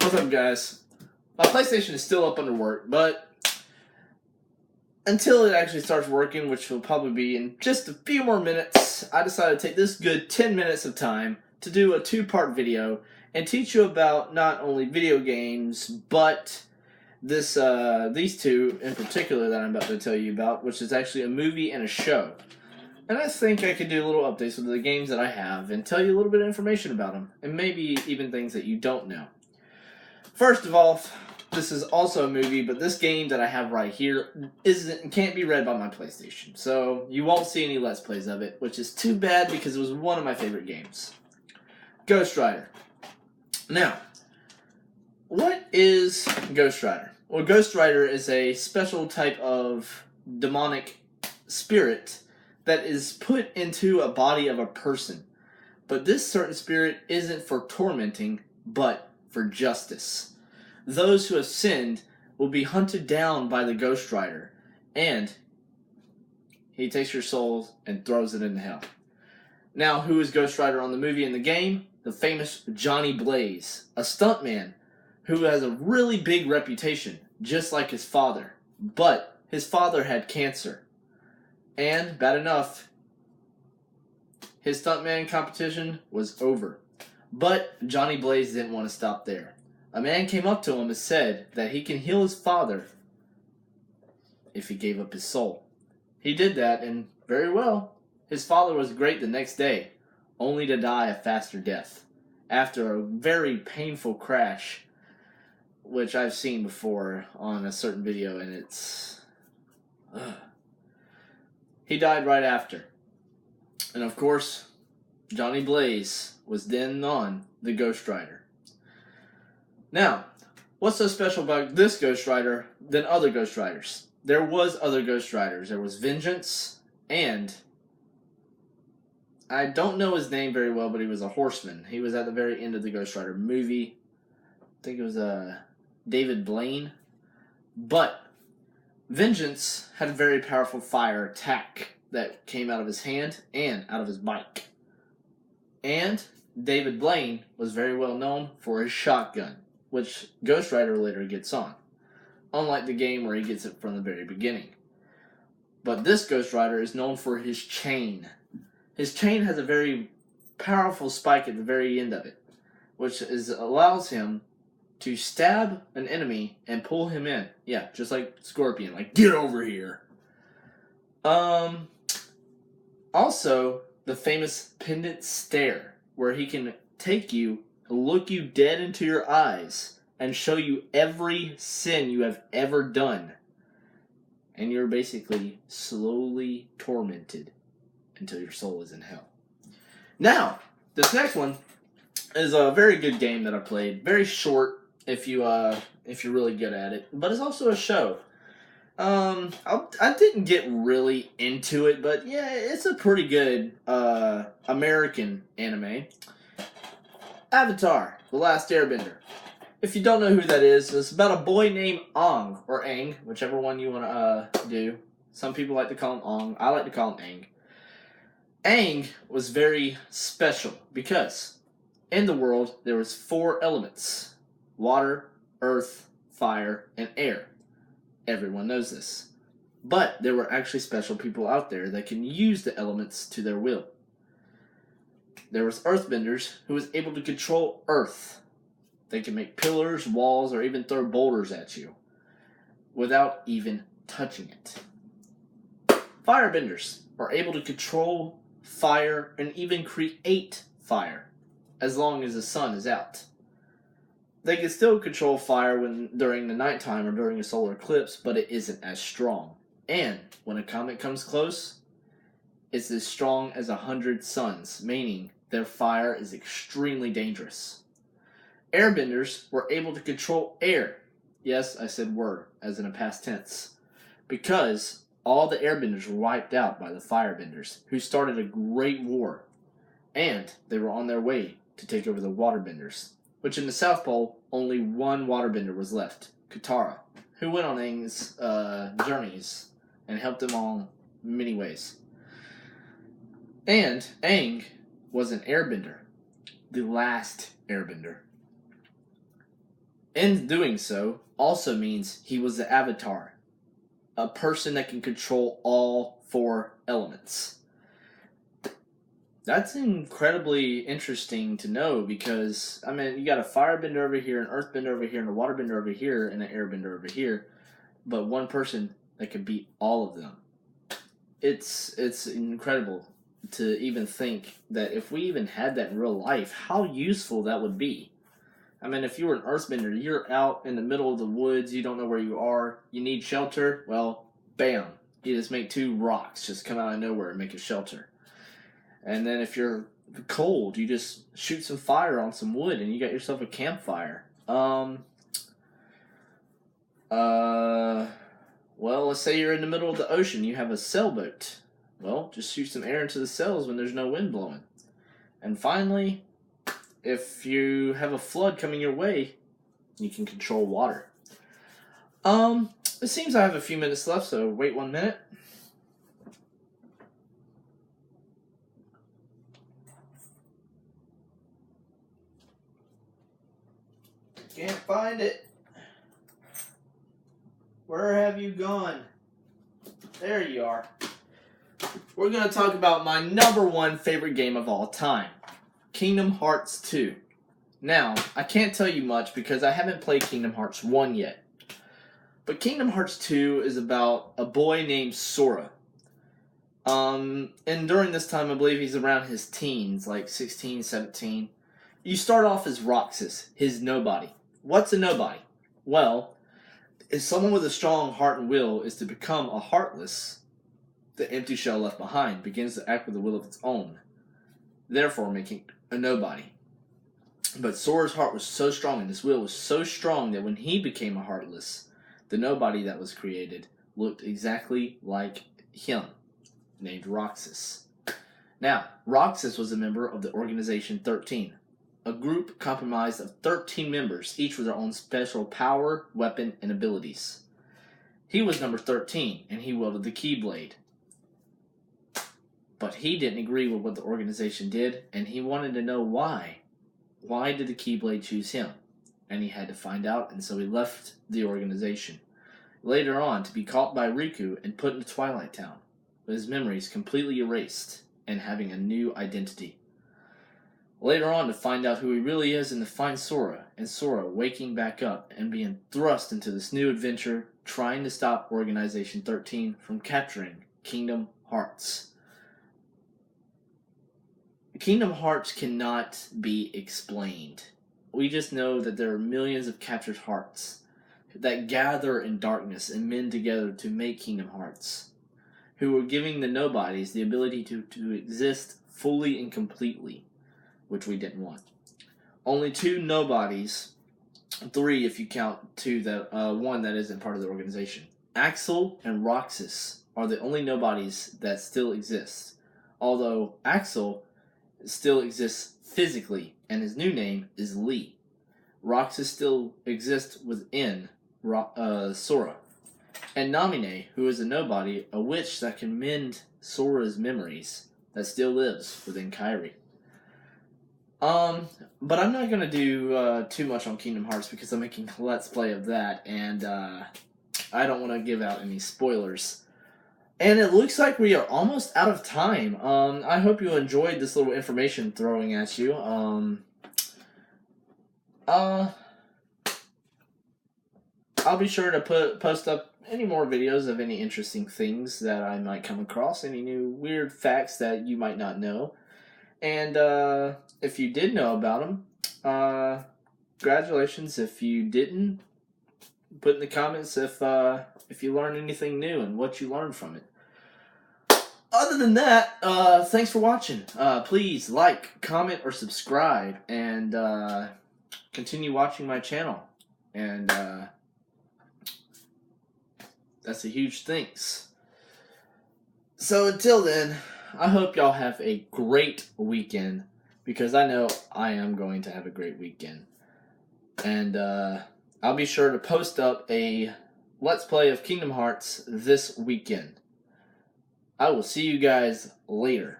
What's up, guys? My PlayStation is still up under work, but until it actually starts working, which will probably be in just a few more minutes, I decided to take this good 10 minutes of time to do a two-part video and teach you about not only video games, but these two in particular that I'm about to tell you about, which is actually a movie and a show. And I think I could do little updates with the games that I have and tell you a little bit of information about them, and maybe even things that you don't know. First of all, this is also a movie, but this game that I have right here can't be read by my PlayStation, so you won't see any Let's Plays of it, which is too bad because it was one of my favorite games. Ghost Rider. Now, what is Ghost Rider? Well, Ghost Rider is a special type of demonic spirit that is put into a body of a person. But this certain spirit isn't for tormenting, but for justice. Those who have sinned will be hunted down by the Ghost Rider, and he takes your soul and throws it into hell. Now, who is Ghost Rider on the movie and the game? The famous Johnny Blaze, a stuntman who has a really big reputation, just like his father. But his father had cancer. And, bad enough, his stuntman competition was over. But Johnny Blaze didn't want to stop there. A man came up to him and said that he can heal his father if he gave up his soul. He did that, and very well. His father was great the next day, only to die a faster death after a very painful crash, which I've seen before on a certain video, and it's... He died right after. And of course, Johnny Blaze was then on the Ghost Rider. Now, what's so special about this Ghost Rider than other Ghost Riders? There was other Ghost Riders. There was Vengeance, and I don't know his name very well, but he was a horseman. He was at the very end of the Ghost Rider movie. I think it was David Blaine. But Vengeance had a very powerful fire attack that came out of his hand and out of his bike. And David Blaine was very well known for his shotgun, which Ghost Rider later gets on, unlike the game where he gets it from the very beginning. But this Ghost Rider is known for his chain. His chain has a very powerful spike at the very end of it, which allows him to stab an enemy and pull him in. Yeah, just like Scorpion, like, get over here. Also, the famous pendant stare, where he can take you, look you dead into your eyes, and show you every sin you have ever done. And you're basically slowly tormented until your soul is in hell. Now, this next one is a very good game that I played. Very short if you're really good at it, but it's also a show. I didn't get really into it, but yeah, it's a pretty good American anime. Avatar: The Last Airbender. If you don't know who that is, it's about a boy named Aang, or Aang, whichever one you want to do. Some people like to call him Aang. I like to call him Aang. Aang was very special because in the world there was 4 elements: water, earth, fire, and air. Everyone knows this. But there were actually special people out there that can use the elements to their will. There was earthbenders who was able to control earth. They can make pillars, walls, or even throw boulders at you without even touching it. Firebenders are able to control fire and even create fire as long as the sun is out. They can still control fire during the nighttime or during a solar eclipse, but it isn't as strong. And when a comet comes close, it's as strong as 100 suns, meaning their fire is extremely dangerous. Airbenders were able to control air. Yes, I said were, as in a past tense. Because all the airbenders were wiped out by the firebenders, who started a great war. And they were on their way to take over the waterbenders, which in the South Pole, only one waterbender was left, Katara, who went on Aang's journeys and helped him on many ways. And Aang was an airbender, the last airbender. In doing so, also means he was the Avatar, a person that can control all 4 elements. That's incredibly interesting to know because, I mean, you got a firebender over here, an earthbender over here, and a waterbender over here, and an airbender over here, but one person that could beat all of them. It's incredible to even think that if we even had that in real life, how useful that would be. I mean, if you were an earthbender, you're out in the middle of the woods, you don't know where you are, you need shelter, well, bam, you just make 2 rocks just come out of nowhere and make a shelter. And then if you're cold, you just shoot some fire on some wood and you got yourself a campfire. Well, let's say you're in the middle of the ocean, you have a sailboat. Well, just shoot some air into the sails when there's no wind blowing. And finally, if you have a flood coming your way, you can control water. It seems I have a few minutes left, so wait 1 minute. Can't find it. Where have you gone? There you are. We're going to talk about my #1 favorite game of all time, Kingdom Hearts 2. Now, I can't tell you much because I haven't played Kingdom Hearts 1 yet. But Kingdom Hearts 2 is about a boy named Sora. And during this time, I believe he's around his teens, like 16, 17. You start off as Roxas, his nobody. What's a nobody? Well, if someone with a strong heart and will is to become a heartless, the empty shell left behind begins to act with a will of its own, therefore making a nobody. But Sora's heart was so strong and his will was so strong that when he became a heartless, the nobody that was created looked exactly like him, named Roxas. Now, Roxas was a member of the Organization 13, a group comprised of 13 members, each with their own special power, weapon, and abilities. He was number 13, and he wielded the Keyblade. But he didn't agree with what the organization did, and he wanted to know why. Why did the Keyblade choose him? And he had to find out, and so he left the organization. Later on, to be caught by Riku and put into Twilight Town, with his memories completely erased, and having a new identity. Later on, to find out who he really is and to find Sora, and Sora waking back up and being thrust into this new adventure, trying to stop Organization 13 from capturing Kingdom Hearts. Kingdom Hearts cannot be explained. We just know that there are millions of captured hearts that gather in darkness and mend together to make Kingdom Hearts, who are giving the nobodies the ability to exist fully and completely, which we didn't want. Only 2 nobodies, 3 if you count 2 that 1 that isn't part of the organization. Axel and Roxas are the only nobodies that still exist, although Axel still exists physically, and his new name is Lee. Roxas still exists within Sora. And Namine, who is a nobody, a witch that can mend Sora's memories, that still lives within Kairi. But I'm not going to do too much on Kingdom Hearts because I'm making a Let's Play of that, and I don't want to give out any spoilers. And it looks like we are almost out of time. I hope you enjoyed this little information throwing at you. I'll be sure to post up any more videos of any interesting things that I might come across, any new weird facts that you might not know. And if you did know about them, congratulations. If you didn't, put in the comments if you learned anything new and what you learned from it. Other than that, thanks for watching. Please like, comment, or subscribe, and continue watching my channel. And that's a huge thanks. So until then, I hope y'all have a great weekend, because I know I am going to have a great weekend. And I'll be sure to post up a Let's Play of Kingdom Hearts this weekend. I will see you guys later.